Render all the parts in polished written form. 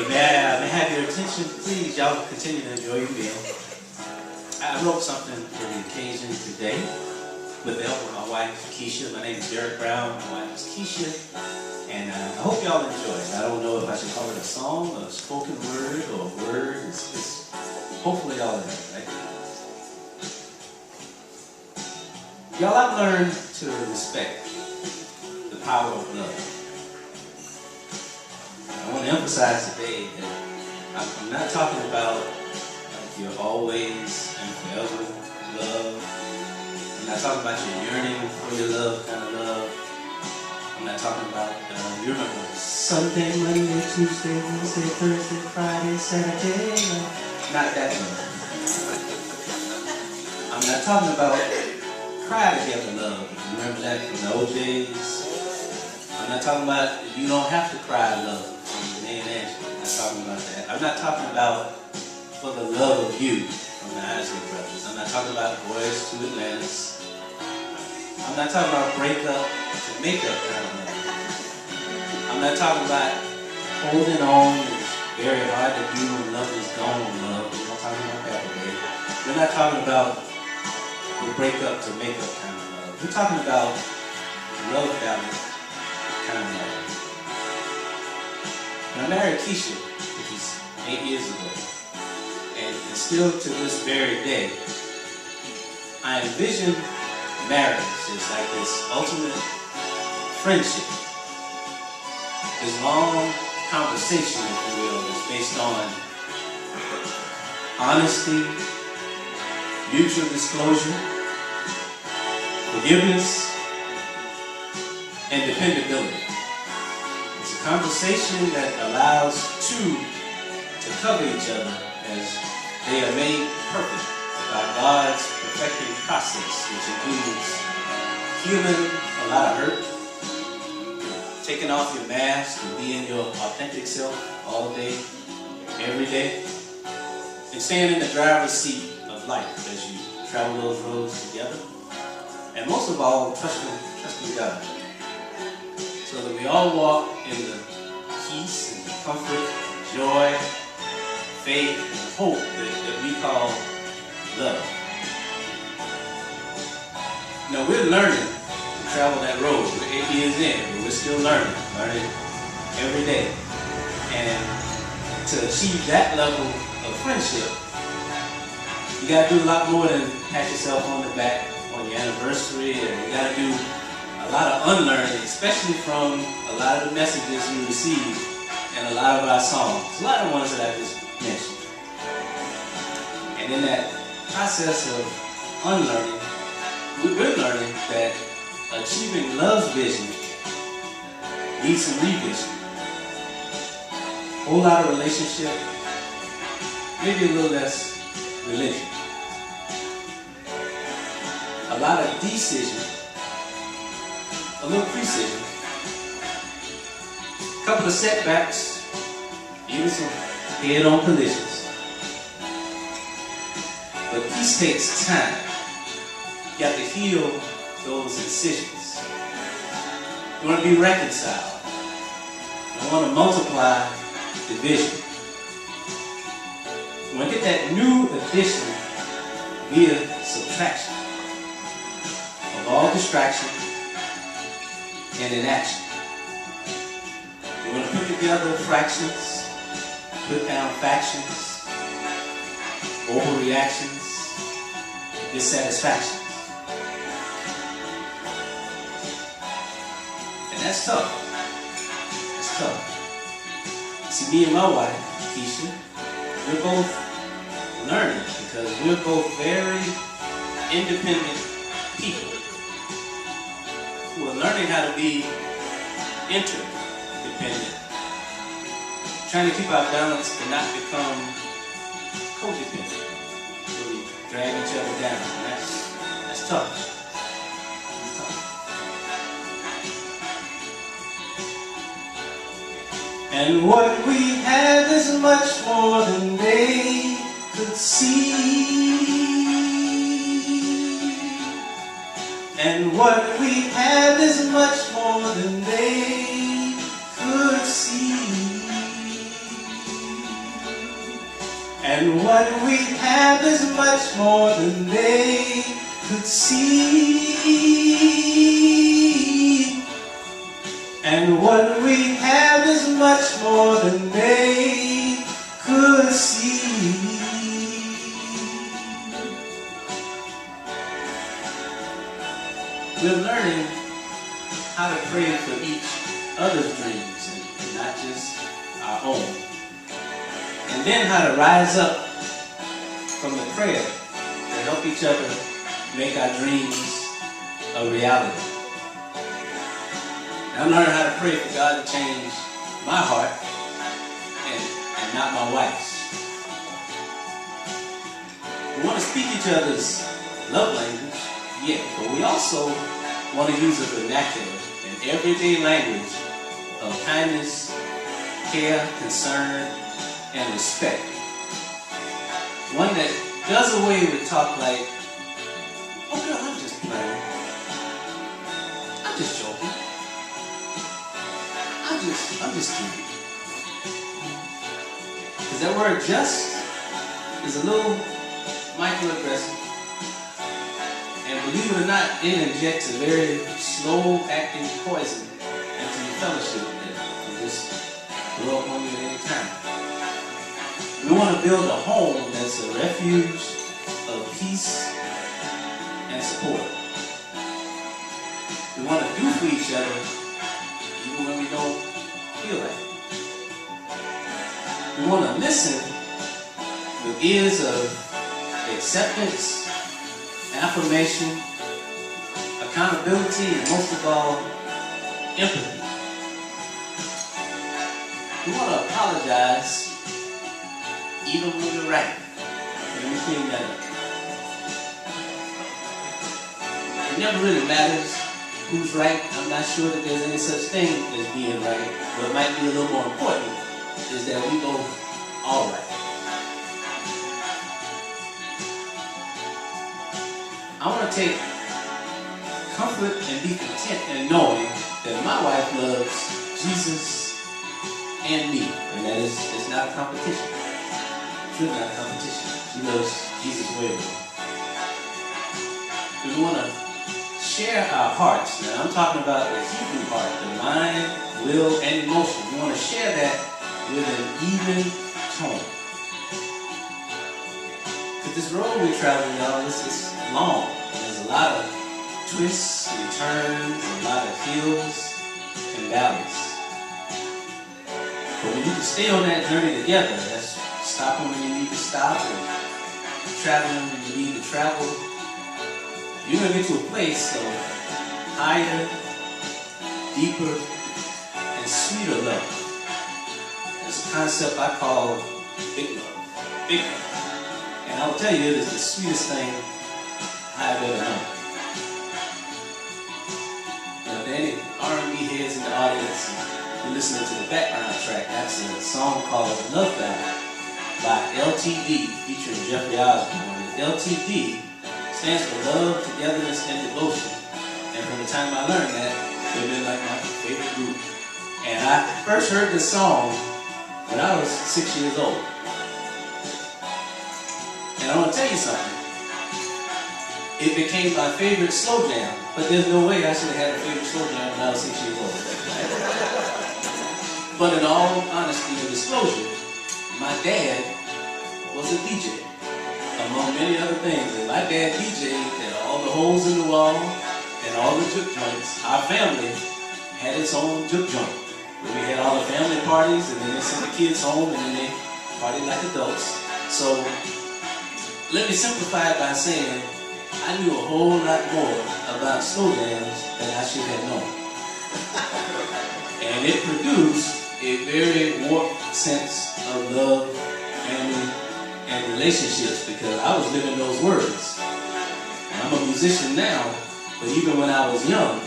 may I have your attention, please? Y'all continue to enjoy your meal. I wrote something for the occasion today with the help of my wife, Keisha. My name is Derrick Brown. My wife is Keisha. And I hope y'all enjoy it. I don't know if I should call it a song, a spoken word, or a word. It's hopefully y'all enjoy it, right? Y'all, I've learned to respect the power of love. I want to emphasize today that I'm not talking about like your always and forever love. I'm not talking about your yearning for your love kind of love. I'm not talking about, you remember, Sunday, Monday, Tuesday, Wednesday, Thursday, Friday, Saturday. Not that love. I'm not talking about cry together love. You remember that from the old days? I'm not talking about you don't have to cry love from Renee and Ashley. I'm not talking about that. I'm not talking about for the love of you from the Isley Brothers. I'm not talking about Boys to Atlantis. I'm not talking about breakup to makeup kind of love. I'm not talking about holding on is very hard to do when love is gone love. We're not talking about that today. We're not talking about the breakup to makeup kind of love. We're talking about love balance kind of love. When I married Keisha, which was 8 years ago, and still to this very day, I envision marriage as like this ultimate friendship. This long conversation, if you will, is based on honesty, mutual disclosure, forgiveness, and dependability. It's a conversation that allows two to cover each other as they are made perfect by God's perfecting process, which includes healing a lot of hurt, taking off your mask and being your authentic self all day, every day, and staying in the driver's seat of life as you travel those roads together. And most of all, trusting God. So that we all walk in the peace and the comfort, joy, faith, and hope that we call love. Now we're learning to travel that road. We're 8 years in, but we're still learning every day. And to achieve that level of friendship, you gotta do a lot more than pat yourself on the back on your anniversary, and you gotta do a lot of unlearning, especially from a lot of the messages we receive and a lot of our songs, a lot of ones that I just mentioned. And in that process of unlearning, we're learning that achieving love's vision needs some revision. A whole lot of relationship, maybe a little less religion. A lot of decision, a little precision, a couple of setbacks, even some head-on collisions. But peace takes time. You have to heal those incisions. You want to be reconciled. You want to multiply division. You want to get that new addition via subtraction of all distraction and inaction. You want to put together fractions, put down factions, overreactions, dissatisfaction. And that's tough. It's tough. See, me and my wife, Keisha, we're both learning because we're both very independent people who are learning how to be interdependent, trying to keep our balance but not become codependent. So we drag each other down, and that's tough. And what we have is much more than they could see. And what we have is much more than they could see. And what we have is much more than they could see. And what we have is much more than they could see. We're learning how to pray for each other's dreams and not just our own. And then how to rise up from the prayer to help each other make our dreams a reality. And I'm learning how to pray for God to change my heart and not my wife's. We want to speak each other's love language, yeah, but we also want to use a vernacular and everyday language of kindness, care, concern, and respect. One that does away with talk like, oh girl, I'm just playing. I'm just joking. I'm just kidding. Because that word just is a little microaggressive. And believe it or not, it injects a very slow-acting poison into your fellowship that can just blow up on you at any time. We want to build a home that's a refuge of peace and support. We want to do for each other even when we don't feel like it. We want to listen with ears of acceptance, affirmation, accountability, and most of all, empathy. We want to apologize even when we're right. Let me clean that up. It never really matters who's right. I'm not sure that there's any such thing as being right. What might be a little more important is that we both all right. I want to take comfort and be content in knowing that my wife loves Jesus and me. And that is, it's not a competition. It's really not a competition. She loves Jesus way more. We want to share our hearts. Now I'm talking about the Hebrew heart, the mind, will, and emotion. We want to share that with an even tone. Because this road we're traveling, y'all, this is long. There's a lot of twists and turns, a lot of hills and valleys. But we need to stay on that journey together. That's stopping when you need to stop and traveling when you need to travel. You're going to get to a place of higher, deeper, and sweeter love. It's a concept I call big love. Big love. And I'll tell you, it is the sweetest thing I've ever known. Now, if there are any R&B heads in the audience, you're listening to the background track, that's a song called Love Ballad by LTD featuring Jeffrey Osborne. LTD stands for Love, Togetherness, and Devotion. And from the time I learned that, they've been like my favorite group. And I first heard this song when I was 6 years old. And I want to tell you something. It became my favorite slow jam, but there's no way I should have had a favorite slow jam when I was 6 years old. But in all honesty and disclosure, my dad was a DJ, among many other things. And my dad DJ'd at all the holes in the wall and all the juke joints. Our family had its own juke joint, where we had all the family parties, and then they sent the kids home, and then they partied like adults. So let me simplify it by saying I knew a whole lot more about slow jams than I should have known. And it produced a very warped sense of love, family, and relationships, because I was living those words. And I'm a musician now, but even when I was young,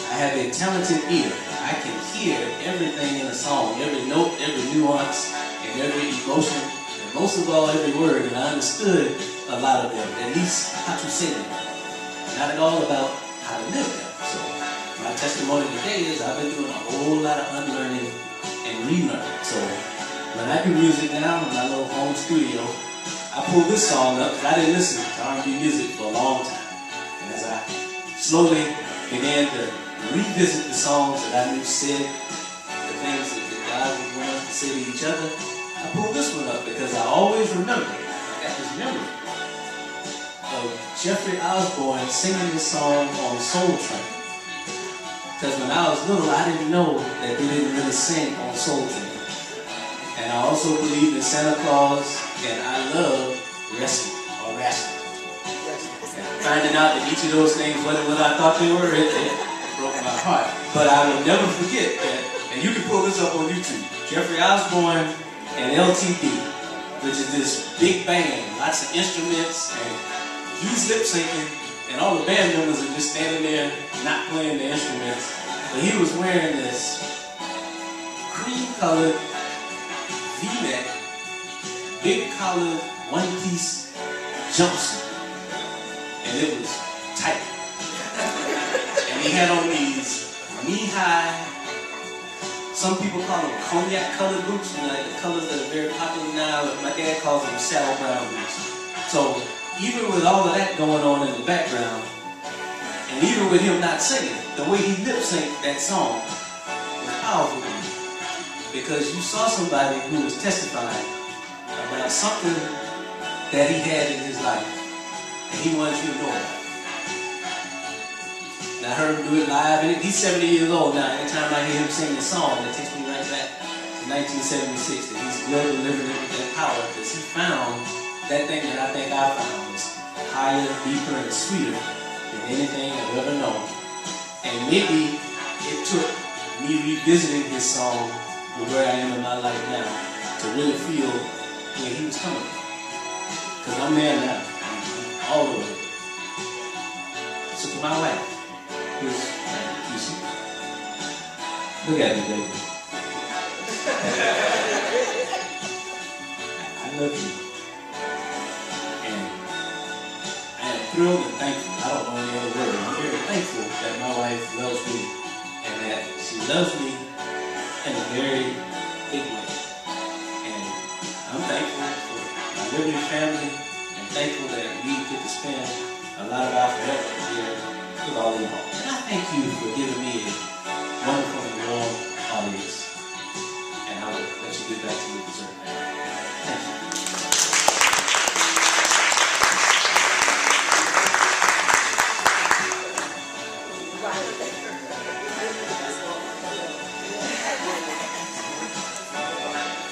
I have a talented ear. I can hear everything in a song, every note, every nuance, and every emotion, and most of all, every word, and I understood a lot of them, at least how to say them. Not at all about how to live them. So my testimony today is I've been doing a whole lot of unlearning and relearning. So when I do music now in my little home studio, I pulled this song up because I didn't listen to R&B music for a long time. And as I slowly began to revisit the songs that I knew said the things that the guys would want us to say to each other, I pulled this one up because I always remember, I got this memory of Jeffrey Osborne singing this song on Soul Train. Because when I was little, I didn't know that they didn't really sing on Soul Train. And I also believed in Santa Claus, and I love wrestling, or wrestling. And finding out that each of those things wasn't what I thought they were, it broke my heart. But I will never forget that, and you can pull this up on YouTube, Jeffrey Osborne and LTD, which is this big band, lots of instruments, and he's lip syncing, and all the band members are just standing there not playing the instruments. But he was wearing this cream-colored V-neck, big collared, one-piece jumpsuit, and it was tight. And he had on these knee-high, some people call them cognac-colored boots, you know, like the colors that are very popular now. My dad calls them saddle brown boots. So even with all of that going on in the background, and even with him not singing, the way he lip-synced that song was powerful to me. Because you saw somebody who was testifying about something that he had in his life, and he wanted you to know about it. And I heard him do it live, and he's 70 years old now. Anytime I hear him sing this song, it takes me right back to 1976, that he's still delivering it with that power, because he found that thing that I think I found was higher, deeper, and sweeter than anything I've ever known. And maybe it took me revisiting his song with where I am in my life now to really feel where he was coming from. Because I'm there now, all the way. So to my wife, who's Keisha, look at me, baby. I love you. And I am thrilled and thankful. I don't know any other word. I'm very thankful that my wife loves me and that she loves me in a very big way. And I'm thankful for my Liberty family and thankful that we get to spend a lot of our forever here with all of y'all. And I thank you for giving me a wonderful